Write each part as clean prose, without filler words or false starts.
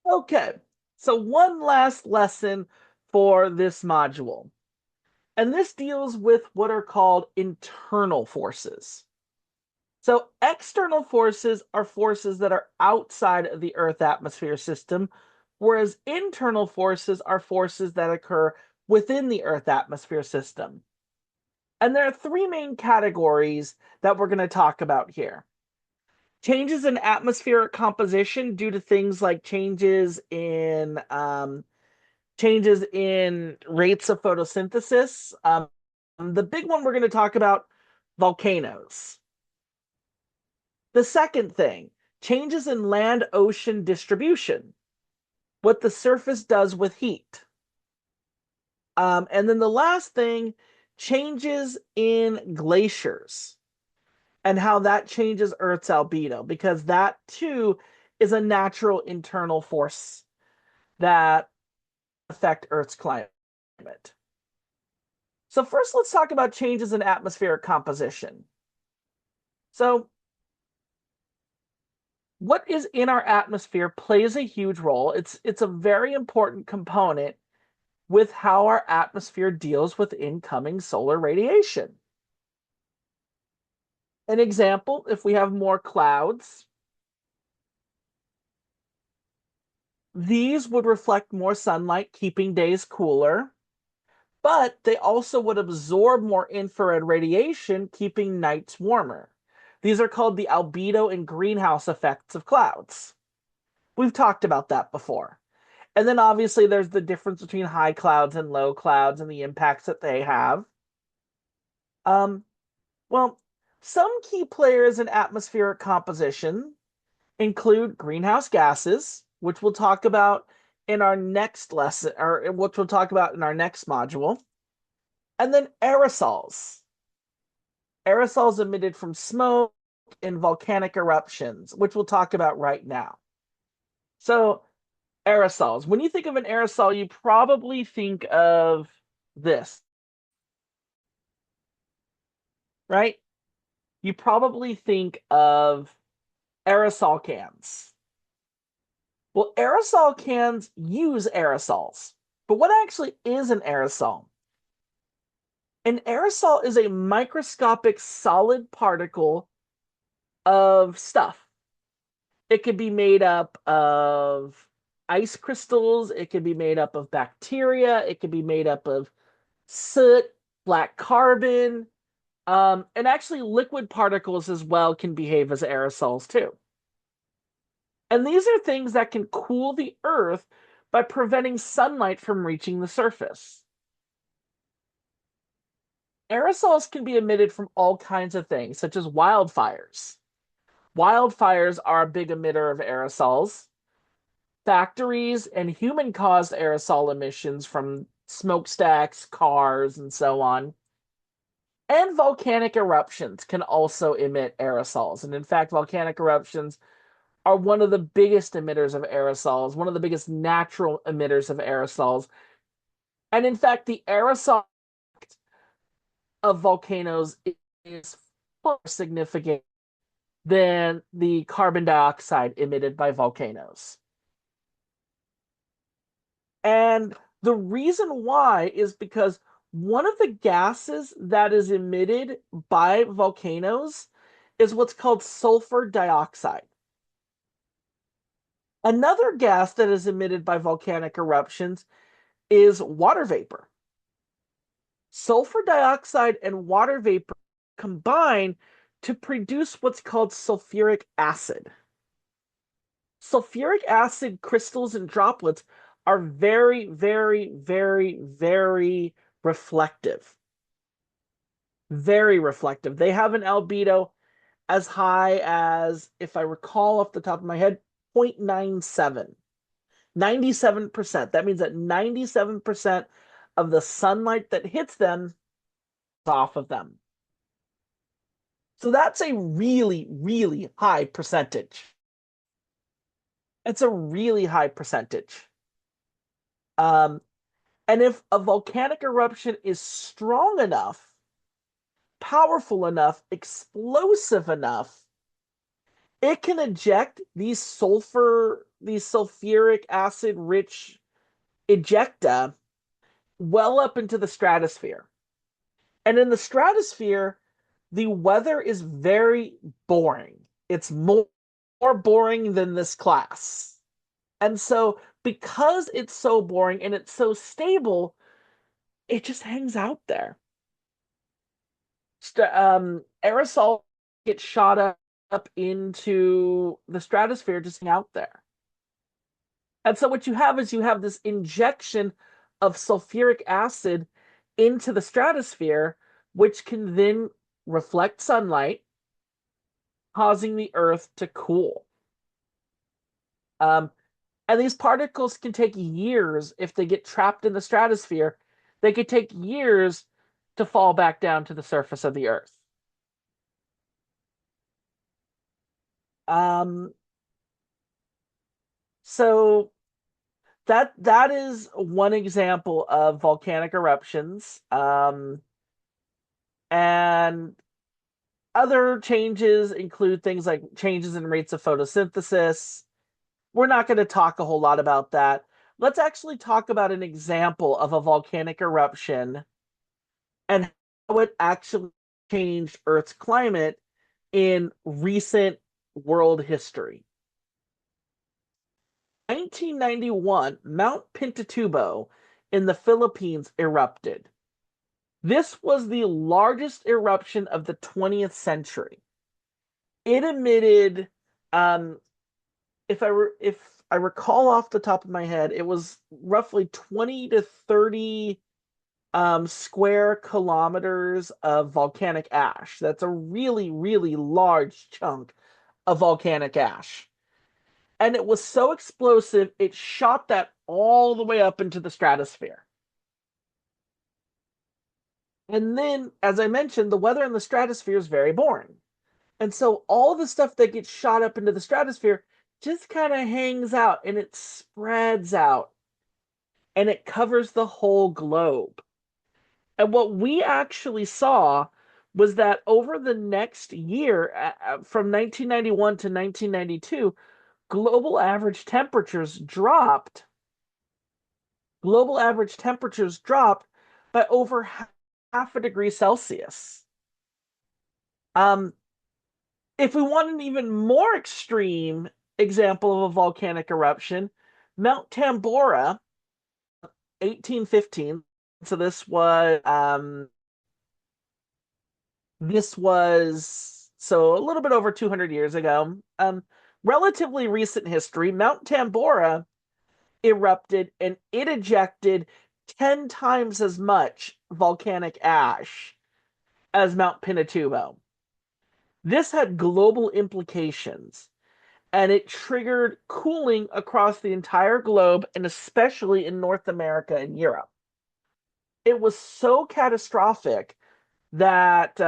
Okay, so one last lesson for this module. And this deals with what are called internal forces. So external forces are forces that are outside of the Earth atmosphere system, whereas internal forces are forces that occur within the Earth atmosphere system. And there are three main categories that we're going to talk about here. Changes in atmospheric composition due to things like changes in rates of photosynthesis. The big one we're going to talk about, volcanoes. The second thing, changes in land-ocean distribution, what the surface does with heat. And then the last thing, changes in glaciers and how that changes Earth's albedo, because that too is a natural internal force that affect Earth's climate. So first, let's talk about changes in atmospheric composition. So what is in our atmosphere plays a huge role. It's a very important component with how our atmosphere deals with incoming solar radiation. An example, if we have more clouds, these would reflect more sunlight, keeping days cooler, but they also would absorb more infrared radiation, keeping nights warmer. These are called the albedo and greenhouse effects of clouds. We've talked about that before. And then obviously there's the difference between high clouds and low clouds and the impacts that they have. Um, well, some key players in atmospheric composition include greenhouse gases, which we'll talk about in our next lesson, or which we'll talk about in our next module, and then aerosols. Aerosols emitted from smoke and volcanic eruptions, which we'll talk about right now. So, aerosols. When you think of an aerosol, you probably think of this, right? You probably think of aerosol cans. Well, aerosol cans use aerosols. But what actually is an aerosol? An aerosol is a microscopic solid particle of stuff. It could be made up of ice crystals, it could be made up of bacteria, it could be made up of soot, black carbon, and actually liquid particles as well can behave as aerosols too. And these are things that can cool the earth by preventing sunlight from reaching the surface. Aerosols can be emitted from all kinds of things, such as wildfires. Wildfires are a big emitter of aerosols. Factories and human caused aerosol emissions from smokestacks, cars, and so on. And volcanic eruptions can also emit aerosols. And in fact, volcanic eruptions are one of the biggest emitters of aerosols, one of the biggest natural emitters of aerosols. And in fact, the aerosol of volcanoes is far significant than the carbon dioxide emitted by volcanoes. And the reason why is because one of the gases that is emitted by volcanoes is what's called sulfur dioxide. Another gas that is emitted by volcanic eruptions is water vapor. Sulfur dioxide and water vapor combine to produce what's called sulfuric acid. Sulfuric acid crystals and droplets are very, very, very, very reflective. Very reflective. They have an albedo as high as, if I recall off the top of my head, 0.97. 97%. That means that 97% of the sunlight that hits them is off of them. So that's a really, really high percentage. It's a really high percentage. Um, and if a volcanic eruption is strong enough, powerful enough, explosive enough, It can eject these sulfuric acid rich ejecta well up into the stratosphere. And in the stratosphere, the weather is very boring. It's more boring than this class. And so, because it's so boring and it's so stable, it just hangs out there. Aerosol gets shot up into the stratosphere, just hang out there. And so, what you have is you have this injection of sulfuric acid into the stratosphere, which can then reflect sunlight, causing the Earth to cool. Um, and these particles can take years if they get trapped in the stratosphere. They could take years to fall back down to the surface of the Earth. Um, so that is one example of volcanic eruptions. And other changes include things like changes in rates of photosynthesis. We're not going to talk a whole lot about that. Let's actually talk about an example of a volcanic eruption and how it actually changed Earth's climate in recent world history. 1991, Mount Pinatubo in the Philippines erupted. This was the largest eruption of the 20th century. It emitted, if I recall off the top of my head, it was roughly 20 to 30 square kilometers of volcanic ash. That's a really, really large chunk of volcanic ash. And it was so explosive, it shot that all the way up into the stratosphere. And then, as I mentioned, the weather in the stratosphere is very boring. And so all the stuff that gets shot up into the stratosphere just kind of hangs out and it spreads out and it covers the whole globe. And what we actually saw was that over the next year, from 1991 to 1992, global average temperatures dropped. Global average temperatures dropped by over half a degree Celsius. Um, if we want an even more extreme example of a volcanic eruption, Mount Tambora, 1815. So this was so a little bit over 200 years ago. Relatively recent history. Mount Tambora erupted and it ejected 10 times as much volcanic ash as Mount Pinatubo. This had global implications and it triggered cooling across the entire globe and especially in North America and Europe. It was so catastrophic that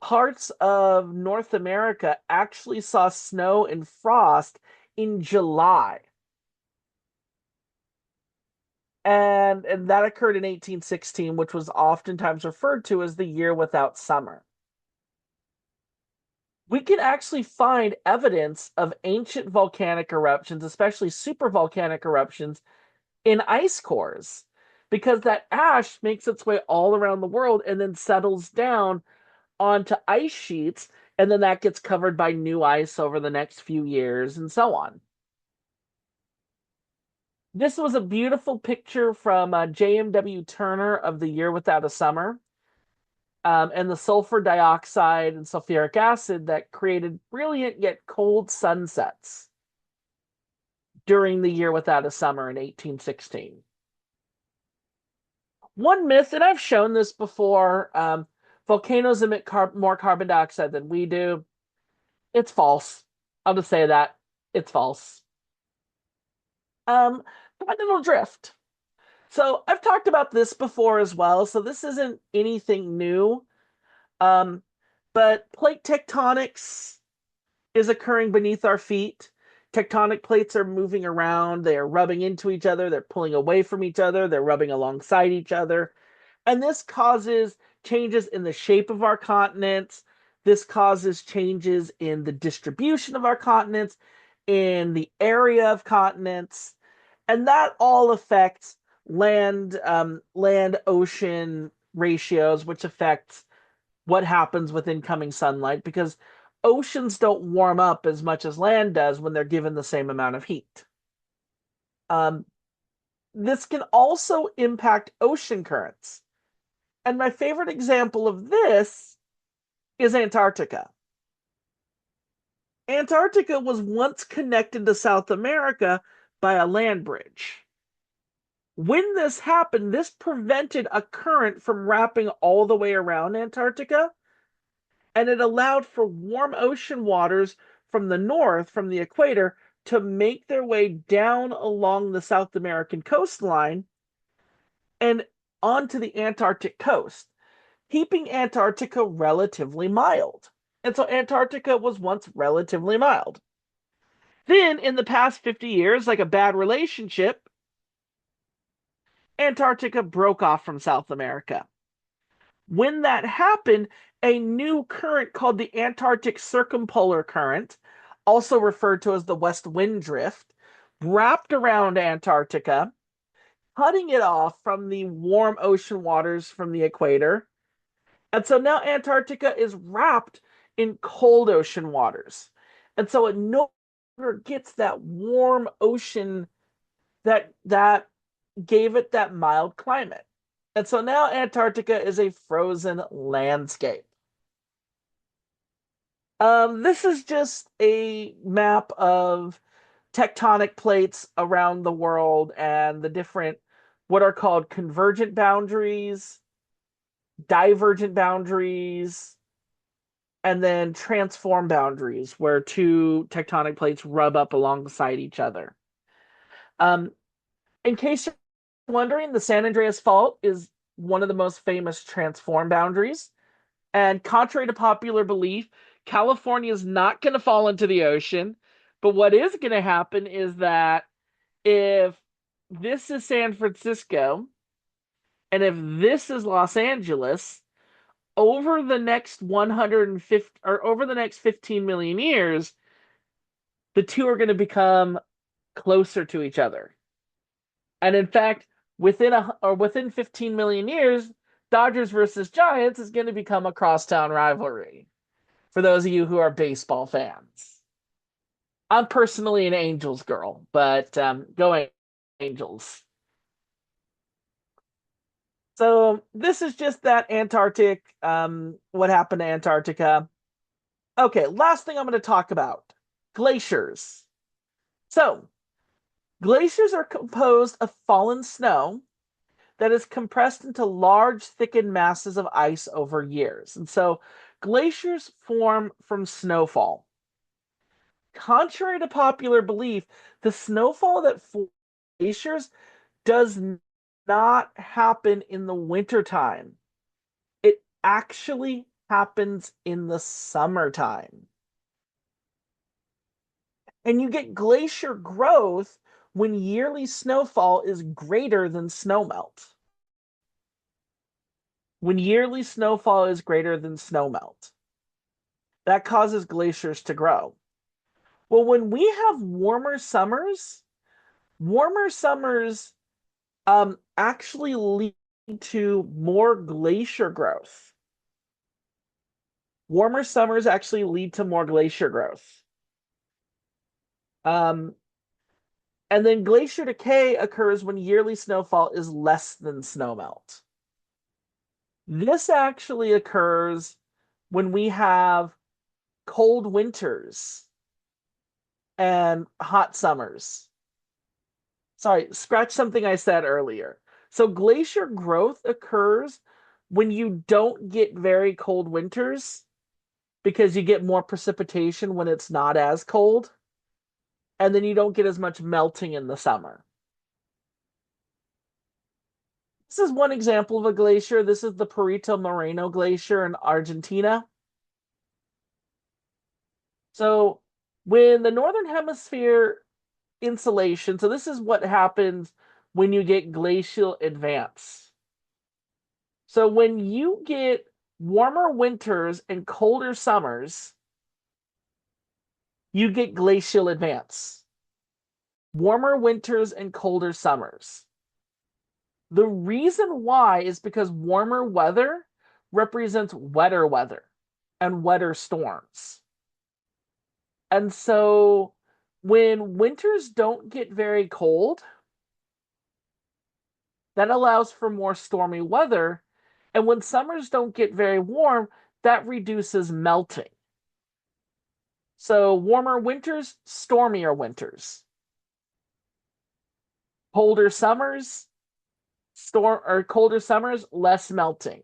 parts of North America actually saw snow and frost in July. And that occurred in 1816, which was oftentimes referred to as the year without summer. We can actually find evidence of ancient volcanic eruptions, especially supervolcanic eruptions, in ice cores, because that ash makes its way all around the world and then settles down onto ice sheets, and then that gets covered by new ice over the next few years, and so on. This was a beautiful picture from JMW Turner of the Year Without a Summer. And the sulfur dioxide and sulfuric acid that created brilliant yet cold sunsets during the Year Without a Summer in 1816. One myth, and I've shown this before, volcanoes emit more carbon dioxide than we do. It's false. I'll just say that. It's false. Continental drift. So I've talked about this before as well, so this isn't anything new. Um, but plate tectonics is occurring beneath our feet. Tectonic plates are moving around, they are rubbing into each other, they're pulling away from each other, they're rubbing alongside each other. And this causes changes in the shape of our continents, This causes changes in the distribution of our continents, in the area of continents, and that all affects land ocean ratios, which affects what happens with incoming sunlight because oceans don't warm up as much as land does when they're given the same amount of heat. Um, this can also impact ocean currents. And my favorite example of this is Antarctica. Antarctica was once connected to South America by a land bridge. When this happened, this prevented a current from wrapping all the way around Antarctica, and it allowed for warm ocean waters from the north, from the equator, to make their way down along the South American coastline and onto the Antarctic coast, keeping Antarctica relatively mild. And so Antarctica was once relatively mild. Then, in the past 50 years, like a bad relationship, Antarctica broke off from South America. When that happened, a new current called the Antarctic Circumpolar Current, also referred to as the West Wind Drift, wrapped around Antarctica, cutting it off from the warm ocean waters from the equator. And so now Antarctica is wrapped in cold ocean waters. And so it no longer gets that warm ocean that gave it that mild climate. And so now Antarctica is a frozen landscape. This is just a map of tectonic plates around the world and the different, what are called convergent boundaries, divergent boundaries, and then transform boundaries, where two tectonic plates rub up alongside each other. Um, in case you're wondering, the San Andreas Fault is one of the most famous transform boundaries. And contrary to popular belief, California is not going to fall into the ocean. But what is going to happen is that if this is San Francisco and if this is Los Angeles, over the next 150 or over the next 15 million years, the two are going to become closer to each other. And in fact, within 15 million years, Dodgers versus Giants is going to become a crosstown rivalry. For those of you who are baseball fans, I'm personally an Angels girl, but go Angels. So this is just that Antarctic, what happened to Antarctica. Okay, last thing I'm going to talk about, glaciers. So glaciers are composed of fallen snow that is compressed into large, thickened masses of ice over years. And so glaciers form from snowfall. Contrary to popular belief, the snowfall that forms glaciers does not happen in the wintertime. It actually happens in the summertime. And you get glacier growth when yearly snowfall is greater than snowmelt. When yearly snowfall is greater than snowmelt, that causes glaciers to grow. Well, when we have warmer summers actually lead to more glacier growth. Warmer summers actually lead to more glacier growth. And then glacier decay occurs when yearly snowfall is less than snowmelt. This actually occurs when we have cold winters and hot summers. Sorry, scratch something I said earlier. So glacier growth occurs when you don't get very cold winters because you get more precipitation when it's not as cold, and then you don't get as much melting in the summer. This is one example of a glacier. This is the Perito Moreno Glacier in Argentina. So when the Northern Hemisphere insolation, so this is what happens when you get glacial advance. So when you get warmer winters and colder summers, you get glacial advance. Warmer winters and colder summers. The reason why is because warmer weather represents wetter weather and wetter storms. And so when winters don't get very cold, that allows for more stormy weather. And when summers don't get very warm, that reduces melting. So warmer winters, stormier winters. Colder summers, colder summers, less melting.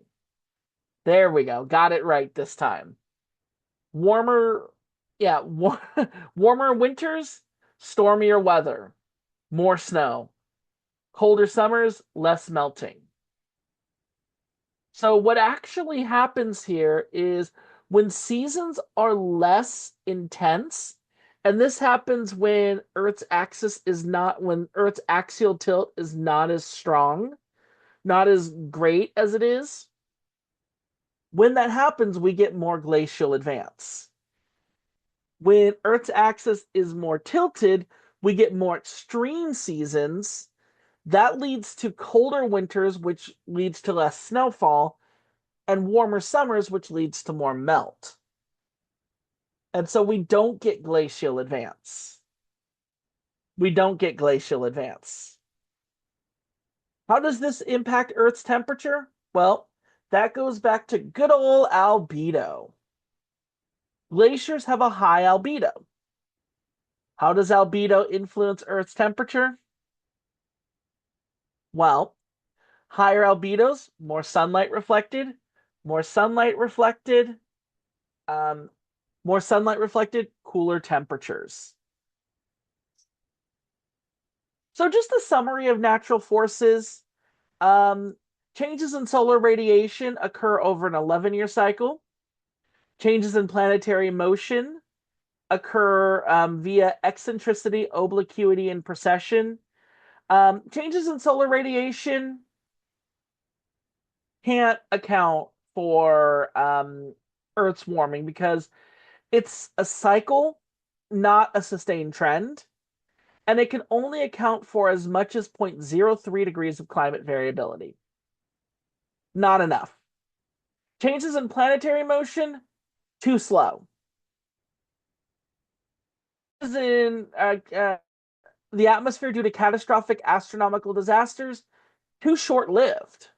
There we go. Got it right this time. Warmer, yeah, warmer winters, stormier weather, more snow. Colder summers, less melting. So what actually happens here is when seasons are less intense, and this happens when Earth's axial tilt is not as strong, not as great as it is. When that happens, we get more glacial advance. When Earth's axis is more tilted, we get more extreme seasons. That leads to colder winters, which leads to less snowfall, and warmer summers, which leads to more melt. And so we don't get glacial advance. We don't get glacial advance. How does this impact Earth's temperature? Well, that goes back to good old albedo. Glaciers have a high albedo. How does albedo influence Earth's temperature? Well, higher albedos, more sunlight reflected, more sunlight reflected, cooler temperatures. So just a summary of natural forces. Changes in solar radiation occur over an 11-year cycle. Changes in planetary motion occur via eccentricity, obliquity, and precession. Changes in solar radiation can't account for Earth's warming because it's a cycle, not a sustained trend. And it can only account for as much as 0.03 degrees of climate variability. Not enough. Changes in planetary motion, too slow. In the atmosphere due to catastrophic astronomical disasters, too short-lived.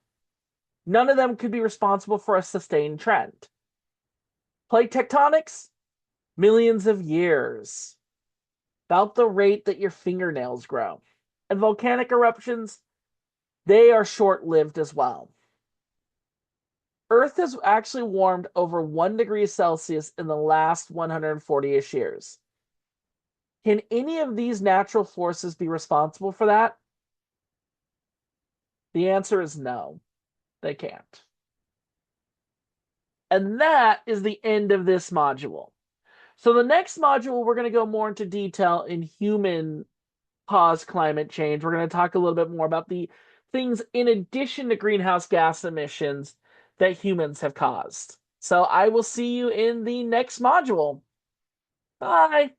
None of them could be responsible for a sustained trend. Plate tectonics, millions of years. About the rate that your fingernails grow. And volcanic eruptions, they are short-lived as well. Earth has actually warmed over 1 degree Celsius in the last 140-ish years. Can any of these natural forces be responsible for that? The answer is no, they can't. And that is the end of this module. So the next module, we're going to go more into detail in human-caused climate change. We're going to talk a little bit more about the things in addition to greenhouse gas emissions that humans have caused. So I will see you in the next module. Bye.